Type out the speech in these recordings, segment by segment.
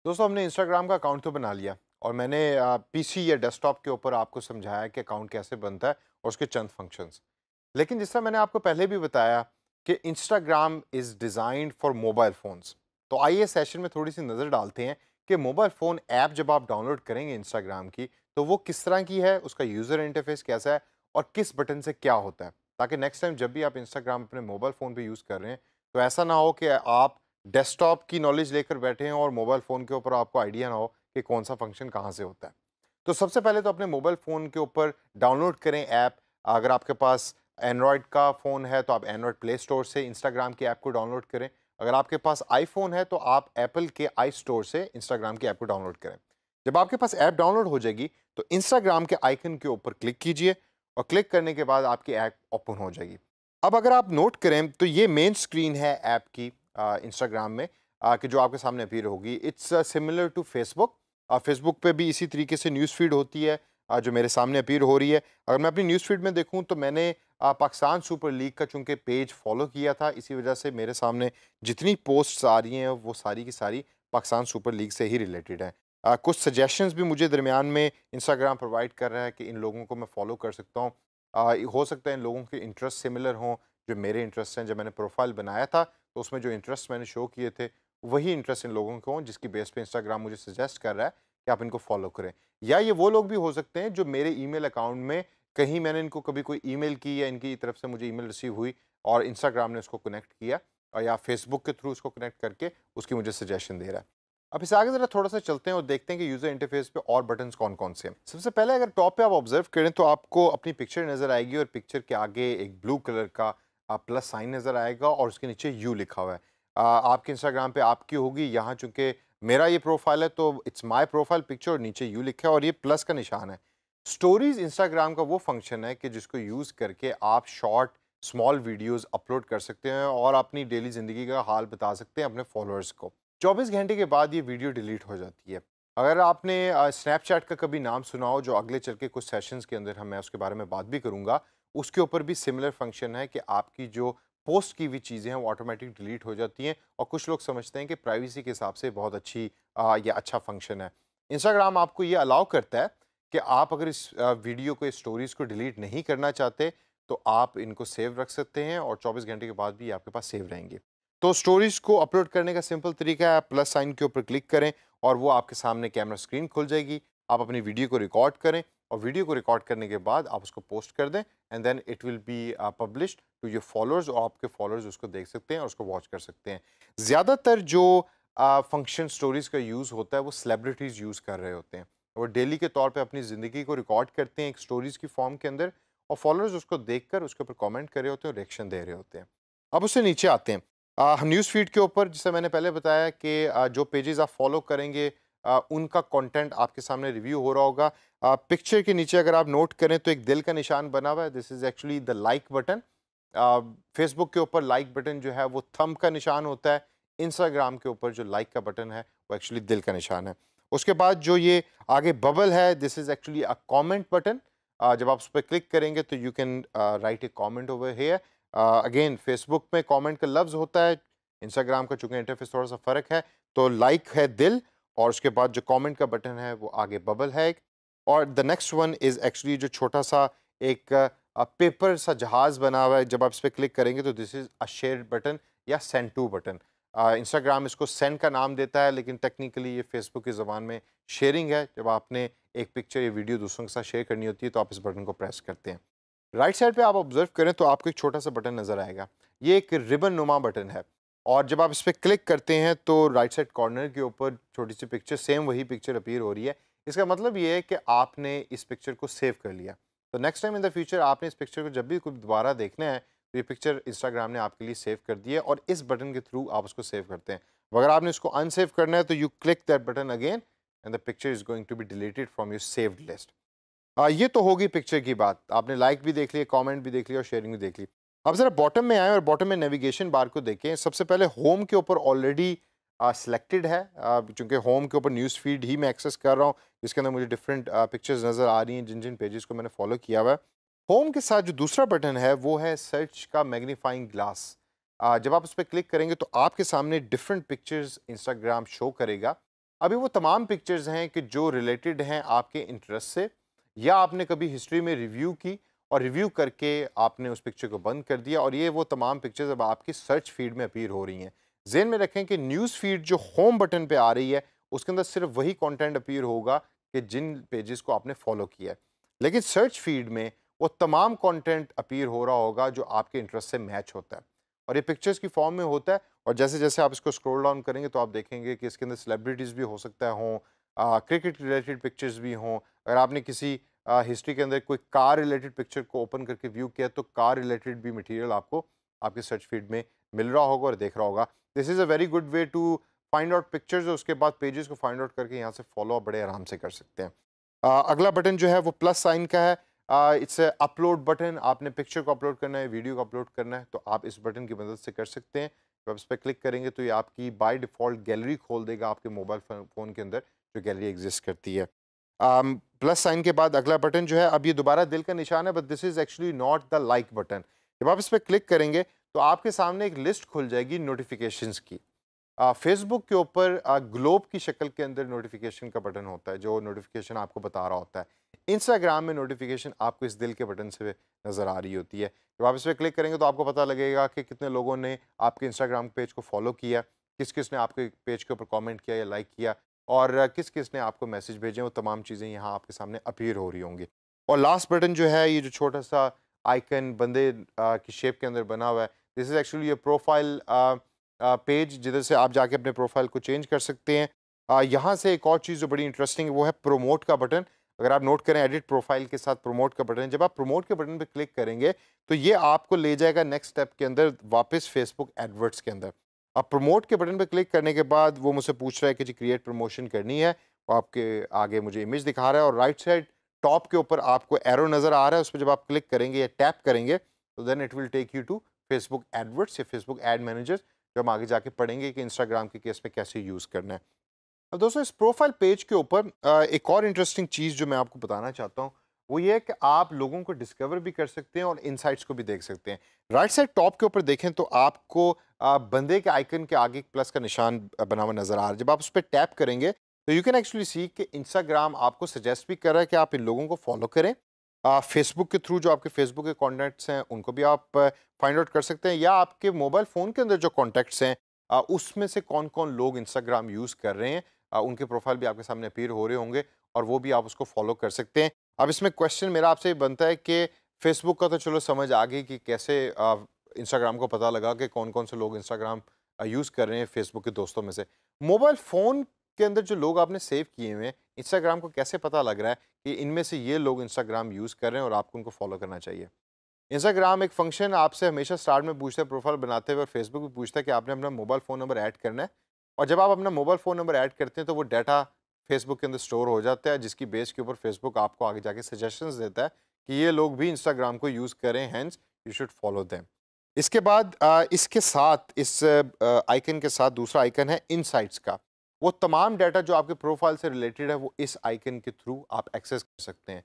दोस्तों हमने इंस्टाग्राम का अकाउंट तो बना लिया और मैंने पीसी या डेस्कटॉप के ऊपर आपको समझाया कि अकाउंट कैसे बनता है और उसके चंद फंक्शंस। लेकिन जिस तरह मैंने आपको पहले भी बताया कि Instagram is designed for mobile phones. तो आइए सेशन में थोड़ी सी नज़र डालते हैं कि मोबाइल फ़ोन ऐप जब आप डाउनलोड करेंगे इंस्टाग्राम की तो वो किस तरह की है, उसका यूज़र इंटरफेस कैसा है और किस बटन से क्या होता है, ताकि नेक्स्ट टाइम जब भी आप इंस्टाग्राम अपने मोबाइल फ़ोन पे यूज़ कर रहे हैं तो ऐसा ना हो कि आप डेस्कटॉप की नॉलेज लेकर बैठे हैं और मोबाइल फ़ोन के ऊपर आपको आइडिया ना हो कि कौन सा फंक्शन कहाँ से होता है। तो सबसे पहले तो अपने मोबाइल फ़ोन के ऊपर डाउनलोड करें ऐप। अगर आपके पास एंड्रॉयड का फ़ोन है तो आप एंड्रॉयड प्ले स्टोर से इंस्टाग्राम की ऐप को डाउनलोड करें। अगर आपके पास आईफ़ोन है तो आप एप्पल के आई स्टोर से इंस्टाग्राम की ऐप को डाउनलोड करें। जब आपके पास ऐप डाउनलोड हो जाएगी तो इंस्टाग्राम के आइकन के ऊपर क्लिक कीजिए और क्लिक करने के बाद आपकी ऐप ओपन हो जाएगी। अब अगर आप नोट करें तो ये मेन स्क्रीन है ऐप की इंस्टाग्राम में, कि जो आपके सामने अपीयर होगी। It's similar to Facebook. Facebook पे भी इसी तरीके से न्यूज़ फीड होती है, जो मेरे सामने अपीयर हो रही है। अगर मैं अपनी न्यूज़ फीड में देखूँ तो मैंने पाकिस्तान सुपर लीग का चूँकि पेज फ़ॉलो किया था, इसी वजह से मेरे सामने जितनी पोस्ट्स आ रही हैं वो सारी की सारी पाकिस्तान सुपर लीग से ही रिलेटेड हैं। कुछ सजेशंस भी मुझे दरमियान में इंस्टाग्राम प्रोवाइड कर रहा है कि इन लोगों को मैं फ़ॉलो कर सकता हूँ। हो सकता है इन लोगों के इंटरेस्ट सिमिलर हों जो मेरे इंटरेस्ट हैं। जब मैंने प्रोफाइल बनाया था तो उसमें जो इंटरेस्ट मैंने शो किए थे वही इंटरेस्ट इन लोगों को हों, जिसकी बेस पे इंस्टाग्राम मुझे सजेस्ट कर रहा है कि आप इनको फॉलो करें। या ये वो लोग भी हो सकते हैं जो मेरे ईमेल अकाउंट में कहीं मैंने इनको कभी कोई ईमेल की या इनकी तरफ से मुझे ईमेल रिसीव हुई और इंस्टाग्राम ने उसको कनेक्ट किया, और या फेसबुक के थ्रू उसको कनेक्ट करके उसकी मुझे सजेशन दे रहा है। अब इससे आगे ज़रा थोड़ा सा चलते हैं और देखते हैं कि यूज़र इंटरफेस पे और बटन्स कौन-कौन से हैं। सबसे पहले अगर टॉप पे आप ऑब्ज़र्व करें तो आपको अपनी पिक्चर नज़र आएगी और पिक्चर के आगे एक ब्लू कलर का प्लस साइन नज़र आएगा और उसके नीचे यू लिखा हुआ है। आपके इंस्टाग्राम पे आपकी होगी, यहाँ चूँकि मेरा ये प्रोफ़ाइल है तो इट्स माय प्रोफ़ाइल पिक्चर और नीचे यू लिखा है और ये प्लस का निशान है। स्टोरीज़ इंस्टाग्राम का वो फ़ंक्शन है कि जिसको यूज़ करके आप शॉर्ट स्मॉल वीडियोज़ अपलोड कर सकते हैं और अपनी डेली ज़िंदगी का हाल बता सकते हैं अपने फ़ॉलोअर्स को। 24 घंटे के बाद ये वीडियो डिलीट हो जाती है। अगर आपने स्नैपचैट का कभी नाम सुना हो, जो अगले चल के कुछ सेशंस के अंदर हम मैं उसके बारे में बात भी करूँगा, उसके ऊपर भी सिमिलर फंक्शन है कि आपकी जो पोस्ट की हुई चीज़ें हैं वो ऑटोमेटिक डिलीट हो जाती हैं और कुछ लोग समझते हैं कि प्राइवेसी के हिसाब से बहुत अच्छी या अच्छा फंक्शन है। इंस्टाग्राम आपको ये अलाउ करता है कि आप अगर इस वीडियो को, इस स्टोरीज़ को डिलीट नहीं करना चाहते, तो आप इनको सेव रख सकते हैं और 24 घंटे के बाद भी ये आपके पास सेव रहेंगे। तो स्टोरीज़ को अपलोड करने का सिंपल तरीका है, आप प्लस साइन के ऊपर क्लिक करें और वो आपके सामने कैमरा स्क्रीन खुल जाएगी। आप अपनी वीडियो को रिकॉर्ड करें और वीडियो को रिकॉर्ड करने के बाद आप उसको पोस्ट कर दें and then it will be published to your followers और आपके फॉलोअर्स उसको देख सकते हैं और उसको वॉच कर सकते हैं। ज़्यादातर जो फंक्शन स्टोरीज़ का यूज़ होता है वो सेलिब्रिटीज़ यूज़ कर रहे होते हैं। वो डेली के तौर पे अपनी ज़िंदगी को रिकॉर्ड करते हैं एक स्टोरीज़ की फॉर्म के अंदर और फॉलोअर्स उसको देखकर उसके ऊपर कमेंट कर रहे होते हैं और रिएक्शन दे रहे होते हैं। अब उससे नीचे आते हैं। हम न्यूज़ फीड के ऊपर, जैसे मैंने पहले बताया कि जो पेजेस आप फॉलो करेंगे उनका कंटेंट आपके सामने रिव्यू हो रहा होगा। पिक्चर के नीचे अगर आप नोट करें तो एक दिल का निशान बना हुआ है, this is actually the like button. Facebook के ऊपर लाइक बटन जो है वो थंब का निशान होता है। इंस्टाग्राम के ऊपर जो लाइक का बटन है वो एक्चुअली दिल का निशान है। उसके बाद जो ये आगे बबल है, this is actually a comment button. जब आप उस पे क्लिक करेंगे तो you can write A comment over here. Again Facebook में कमेंट का लफ्ज़ होता है, इंस्टाग्राम का चूँकि इंटरफ़ेस थोड़ा-सा फ़र्क है, तो लाइक है दिल और उसके बाद जो कमेंट का बटन है वो आगे बबल है एक। और the next one is actually जो छोटा-सा एक पेपर सा जहाज़ बना हुआ है, जब आप इस पे क्लिक करेंगे तो this is a share button या सेंड टू बटन। इंस्टाग्राम इसको सेंड का नाम देता है लेकिन टेक्निकली ये फेसबुक की ज़बान में शेयरिंग है। जब आपने एक पिक्चर या वीडियो दूसरों के साथ शेयर करनी होती है तो आप इस बटन को प्रेस करते हैं। राइट साइड पे आप ऑब्जर्व करें तो आपको एक छोटा सा बटन नज़र आएगा। ये एक रिबन नुमा बटन है और जब आप इस पे क्लिक करते हैं तो राइट साइड कॉर्नर के ऊपर छोटी सी पिक्चर, सेम वही पिक्चर अपीयर हो रही है। इसका मतलब ये है कि आपने इस पिक्चर को सेव कर लिया। तो next time in the future आपने इस पिक्चर को जब भी कोई दोबारा देखना है तो ये पिक्चर इंस्टाग्राम ने आपके लिए सेव कर दी है और इस बटन के थ्रू आप उसको सेव करते हैं। अगर आपने इसको अनसेव करना है तो you click that button again and the picture is going to be deleted from your saved list. ये तो होगी पिक्चर की बात। आपने लाइक भी देख लिया, कमेंट भी देख लिया और शेयरिंग भी देख ली। अब ज़रा बॉटम में आएँ और बॉटम में नेविगेशन बार को देखें। सबसे पहले होम के ऊपर ऑलरेडी सिलेक्टेड है, चूँकि होम के ऊपर न्यूज़ फीड ही मैं एक्सेस कर रहा हूँ, जिसके अंदर मुझे डिफरेंट पिक्चर्स नज़र आ रही हैं, जिन-जिन पेजेज़ को मैंने फॉलो किया हुआ है। होम के साथ जो दूसरा बटन है, वो है सर्च का मैग्नीफाइंग ग्लास। जब आप उस पे क्लिक करेंगे तो आपके सामने डिफरेंट पिक्चर्स इंस्टाग्राम शो करेगा अभी वो तमाम पिक्चर्स हैं कि जो रिलेटेड हैं आपके इंटरेस्ट से, या आपने कभी हिस्ट्री में रिव्यू की और रिव्यू करके आपने उस पिक्चर को बंद कर दिया, और ये वो तमाम पिक्चर्स अब आपकी सर्च फीड में अपीयर हो रही हैं। ज़हन में रखें कि न्यूज़ फीड जो होम बटन पे आ रही है, उसके अंदर सिर्फ वही कंटेंट अपीयर होगा कि जिन पेजेस को आपने फॉलो किया है। लेकिन सर्च फीड में वो तमाम कंटेंट अपीयर हो रहा होगा जो आपके इंटरेस्ट से मैच होता है, और ये पिक्चर्स की फॉर्म में होता है। और जैसे जैसे आप इसको स्क्रॉल डाउन करेंगे तो आप देखेंगे कि इसके अंदर सेलिब्रिटीज़ भी हो सकता है हों, क्रिकेट रिलेटेड पिक्चर्स भी हों। अगर आपने किसी हिस्ट्री के अंदर कोई कार रिलेटेड पिक्चर को ओपन करके व्यू किया तो कार रिलेटेड भी मटेरियल आपको आपके सर्च फीड में मिल रहा होगा और देख रहा होगा। This is a very good way to find out pictures, और उसके बाद पेजेस को फाइंड आउट करके यहाँ से फॉलो आप बड़े आराम से कर सकते हैं। अगला बटन जो है वो प्लस साइन का है। It's upload button. आपने पिक्चर को अपलोड करना है, वीडियो को अपलोड करना है, तो आप इस बटन की मदद से कर सकते हैं। जब आप इस पर क्लिक करेंगे तो ये आपकी बाय डिफ़ॉल्ट गैलरी खोल देगा आपके मोबाइल फ़ोन के अंदर, जो गैलरी एग्जिस्ट करती है। प्लस साइन के बाद अगला बटन जो है, अब ये दोबारा दिल का निशान है, but this is actually not the like button. जब आप इस पर क्लिक करेंगे तो आपके सामने एक लिस्ट खुल जाएगी नोटिफिकेशंस की। फेसबुक के ऊपर ग्लोब की शक्ल के अंदर नोटिफिकेशन का बटन होता है, जो नोटिफिकेशन आपको बता रहा होता है। इंस्टाग्राम में नोटिफिकेशन आपको इस दिल के बटन से नज़र आ रही होती है। जब आप इस पर क्लिक करेंगे तो आपको पता लगेगा कि कितने लोगों ने आपके इंस्टाग्राम पेज को फॉलो किया, किस किस ने आपके पेज के ऊपर कमेंट किया या लाइक किया, और किस किस ने आपको मैसेज भेजे। वो तमाम चीज़ें यहाँ आपके सामने अपीयर हो रही होंगी। और लास्ट बटन जो है, ये जो छोटा सा आइकन बंदे की शेप के अंदर बना हुआ है, दिस इज़ एक्चुअली ये प्रोफाइल पेज, जिधर से आप जाके अपने प्रोफाइल को चेंज कर सकते हैं। यहाँ से एक और चीज़ जो बड़ी इंटरेस्टिंग है वो है प्रोमोट का बटन। अगर आप नोट करें, एडिट प्रोफाइल के साथ प्रोमोट का बटन है। जब आप प्रोमोट के बटन पे क्लिक करेंगे तो ये आपको ले जाएगा नेक्स्ट स्टेप के अंदर, वापस फेसबुक एडवर्ड्स के अंदर। अब प्रोमोट के बटन पे क्लिक करने के बाद वो मुझसे पूछ रहा है कि जी क्रिएट प्रमोशन करनी है, वो आपके आगे मुझे इमेज दिखा रहा है, और राइट साइड टॉप के ऊपर आपको एरो नज़र आ रहा है। उस पर जब आप क्लिक करेंगे या टैप करेंगे तो then it will take you to Facebook AdWords या फेसबुक एड मैनेजर, जो हम आगे जाके पढ़ेंगे कि इंस्टाग्राम के केस में कैसे यूज़ करना है। अब दोस्तों, इस प्रोफाइल पेज के ऊपर एक और इंटरेस्टिंग चीज़ जो मैं आपको बताना चाहता हूँ वो ये है कि आप लोगों को डिस्कवर भी कर सकते हैं और इनसाइट्स को भी देख सकते हैं। राइट साइड टॉप के ऊपर देखें तो आपको बंदे के आइकन के आगे एक प्लस का निशान बना हुआ नज़र आ रहा है। जब आप उस पर टैप करेंगे तो यू कैन एक्चुअली सी कि इंस्टाग्राम आपको सजेस्ट भी कर रहा है कि आप इन लोगों को फॉलो करें। फेसबुक के थ्रू जो आपके फेसबुक के कॉन्टैक्ट्स हैं उनको भी आप फाइंड आउट कर सकते हैं, या आपके मोबाइल फ़ोन के अंदर जो कॉन्टैक्ट्स हैं उसमें से कौन कौन लोग इंस्टाग्राम यूज़ कर रहे हैं, उनके प्रोफाइल भी आपके सामने अपीयर हो रहे होंगे, और वो भी आप उसको फॉलो कर सकते हैं। अब इसमें क्वेश्चन मेरा आपसे ये बनता है कि फेसबुक का तो चलो समझ आ गई कि कैसे इंस्टाग्राम को पता लगा कि कौन कौन से लोग इंस्टाग्राम यूज़ कर रहे हैं फेसबुक के दोस्तों में से। मोबाइल फ़ोन के अंदर जो लोग आपने सेव किए हुए हैं, इंस्टाग्राम को कैसे पता लग रहा है कि इनमें से ये लोग इंस्टाग्राम यूज़ कर रहे हैं और आपको उनको फॉलो करना चाहिए? इंस्टाग्राम एक फंक्शन आपसे हमेशा स्टार्ट में पूछता है प्रोफाइल बनाते हुए, और फेसबुक भी पूछता है कि आपने अपना मोबाइल फ़ोन नंबर ऐड करना है। और जब आप अपना मोबाइल फ़ोन नंबर ऐड करते हैं तो वो डाटा फेसबुक के अंदर स्टोर हो जाता है, जिसकी बेस के ऊपर फेसबुक आपको आगे जाके सजेशंस देता है कि ये लोग भी इंस्टाग्राम को यूज़ करें, hence you should follow them. इसके बाद इसके साथ इस आइकन के साथ दूसरा आइकन है इनसाइट्स का। वो तमाम डाटा जो आपके प्रोफाइल से रिलेटेड है वो इस आइकन के थ्रू आप एक्सेस कर सकते हैं।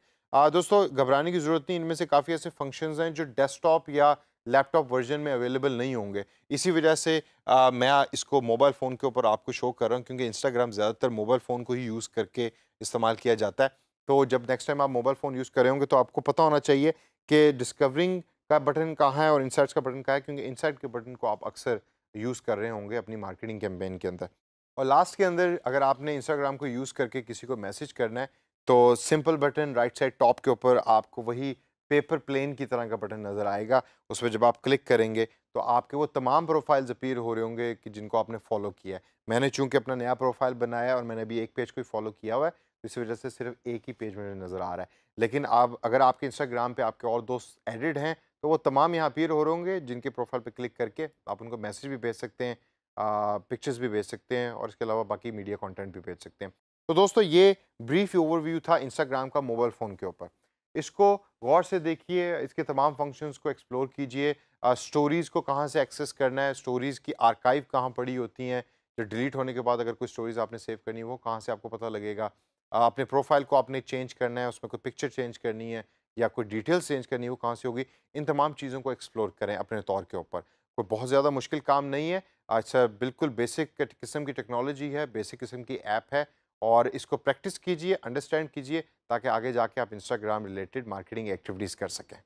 दोस्तों, घबराने की ज़रूरत नहीं, इनमें से काफ़ी ऐसे फंक्शंस हैं जो डेस्कटॉप या लैपटॉप वर्जन में अवेलेबल नहीं होंगे। इसी वजह से मैं इसको मोबाइल फ़ोन के ऊपर आपको शो कर रहा हूँ, क्योंकि इंस्टाग्राम ज़्यादातर मोबाइल फ़ोन को ही यूज़ करके इस्तेमाल किया जाता है। तो जब नेक्स्ट टाइम आप मोबाइल फ़ोन यूज़ कर रहे होंगे तो आपको पता होना चाहिए कि डिस्कवरिंग का बटन कहाँ है और इनसाइट्स का बटन कहाँ है, क्योंकि इनसाइट के बटन को आप अक्सर यूज़ कर रहे होंगे अपनी मार्केटिंग कैंपेन के अंदर। और लास्ट के अंदर, अगर आपने इंस्टाग्राम को यूज़ करके किसी को मैसेज करना है तो simple button right side top के ऊपर आपको वही पेपर प्लेन की तरह का बटन नज़र आएगा। उस पर जब आप क्लिक करेंगे तो आपके वो तमाम प्रोफाइल्स अपीयर हो रहे होंगे कि जिनको आपने फॉलो किया है। मैंने चूंकि अपना नया प्रोफाइल बनाया है और मैंने अभी एक पेज को ही फॉलो किया हुआ है, तो इस वजह से सिर्फ एक ही पेज मुझे नज़र आ रहा है। लेकिन आप अगर आपके इंस्टाग्राम पे आपके और दोस्त एडिड हैं तो वो तमाम यहाँ अपीयर हो रहे होंगे, जिनके प्रोफाइल पे क्लिक करके आप उनको मैसेज भी भेज सकते हैं, पिक्चर्स भी भेज सकते हैं, और इसके अलावा बाकी मीडिया कंटेंट भी भेज सकते हैं। तो दोस्तों, ये ब्रीफ ओवरव्यू था इंस्टाग्राम का मोबाइल फ़ोन के ऊपर। इसको गौर से देखिए, इसके तमाम फंक्शंस को एक्सप्लोर कीजिए। स्टोरीज़ को कहाँ से एक्सेस करना है, स्टोरीज़ की आर्काइव कहाँ पड़ी होती हैं, जो डिलीट होने के बाद अगर कोई स्टोरीज़ आपने सेव करनी है वो कहाँ से आपको पता लगेगा। अपने प्रोफाइल को आपने चेंज करना है, उसमें कोई पिक्चर चेंज करनी है या कोई डिटेल्स चेंज करनी है, वो कहाँ से होगी। इन तमाम चीज़ों को एक्सप्लोर करें अपने तौर के ऊपर। कोई बहुत ज़्यादा मुश्किल काम नहीं है। अच्छा, बिल्कुल बेसिक किस्म की टेक्नोलॉजी है, बेसिक किस्म की ऐप है और इसको प्रैक्टिस कीजिए, अंडरस्टैंड कीजिए ताकि आगे जाके आप इंस्टाग्राम रिलेटेड मार्केटिंग एक्टिविटीज़ कर सकें।